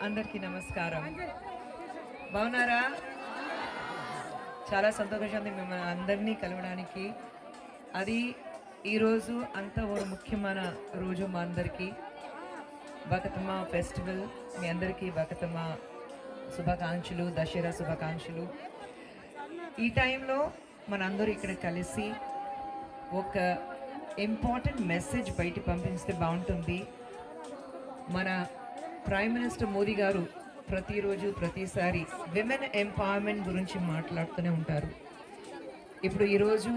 అందరికీ నమస్కారం. బాగున్నారా? చాలా సంతోషంగా ఉంది మిమ్మల్ని అందరినీ కలవడానికి. అది ఈరోజు అంత ఒక ముఖ్యమైన రోజు మా అందరికీ. బతుకమ్మ ఫెస్టివల్, మీ అందరికీ బతుకమ్మ శుభాకాంక్షలు, దసరా శుభాకాంక్షలు. ఈ టైంలో మనందరూ ఇక్కడ కలిసి ఒక ఇంపార్టెంట్ మెసేజ్ బయట పంపిస్తే బాగుంటుంది. మన ప్రైమ్ మినిస్టర్ మోదీ గారు ప్రతిరోజు ప్రతిసారి విమెన్ ఎంపవర్మెంట్ గురించి మాట్లాడుతూనే ఉంటారు. ఇప్పుడు ఈరోజు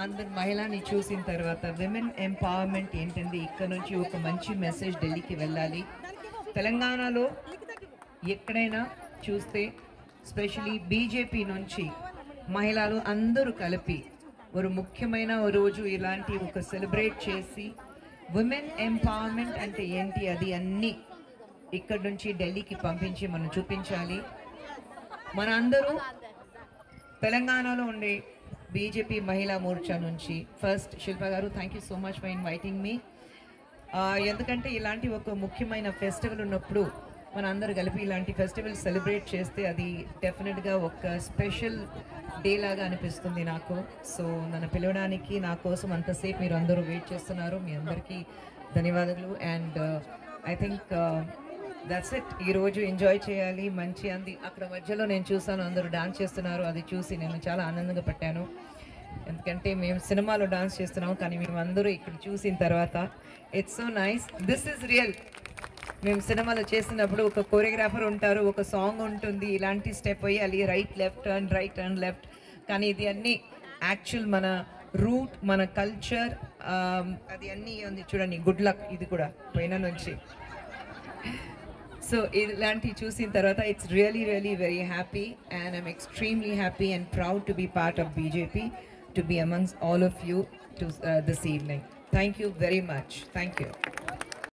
అందరు మహిళని చూసిన తర్వాత విమెన్ ఎంపవర్మెంట్ ఏంటండి, ఇక్కడ నుంచి ఒక మంచి మెసేజ్ ఢిల్లీకి వెళ్ళాలి. తెలంగాణలో ఎక్కడైనా చూస్తే స్పెషలీ బీజేపీ నుంచి మహిళలు అందరూ కలిపి ఒక ముఖ్యమైన రోజు ఇలాంటి ఒక సెలబ్రేట్ చేసి విమెన్ ఎంపవర్మెంట్ అంటే ఏంటి అది అన్నీ ఇక్కడ నుంచి ఢిల్లీకి పంపించి మనం చూపించాలి. మన అందరూ తెలంగాణలో ఉండే బీజేపీ మహిళా మోర్చా నుంచి ఫస్ట్ శిల్ప గారు, thank you so much for inviting me. ఎందుకంటే ఇలాంటి ఒక ముఖ్యమైన ఫెస్టివల్ ఉన్నప్పుడు మన అందరూ కలిపి ఇలాంటి ఫెస్టివల్ సెలబ్రేట్ చేస్తే అది డెఫినెట్గా ఒక స్పెషల్ డే లాగా అనిపిస్తుంది నాకు. సో నన్ను పిలవడానికి నా కోసం అంతసేపు మీరు అందరూ వెయిట్ చేస్తున్నారు. మీ అందరికీ ధన్యవాదాలు. And I think that's it. ఈరోజు ఎంజాయ్ చేయాలి మంచి అంది. అక్కడ మధ్యలో నేను చూసాను అందరూ డాన్స్ చేస్తున్నారు, అది చూసి నేను చాలా ఆనందంగా పట్టాను. ఎందుకంటే మేము సినిమాలో డాన్స్ చేస్తున్నాం, కానీ మేము అందరూ ఇక్కడ చూసిన తర్వాత it's so nice. This is real. మేము సినిమాలో చేసినప్పుడు ఒక కొరియోగ్రాఫర్ ఉంటారు, ఒక సాంగ్ ఉంటుంది, ఇలాంటి స్టెప్ వేయాలి, right left turn, right turn left. కానీ ఇది అన్నీ యాక్చువల్ మన రూట్, మన కల్చర్, అది అన్నీ ఉంది చూడండి. గుడ్ లక్ ఇది కూడా పైన నుంచి. సో ఇలాంటివి చూసిన తర్వాత it's really really very happy and I'm extremely happy and proud to be part of BJP, to be amongst all of you to this evening. Thank you very much. Thank you.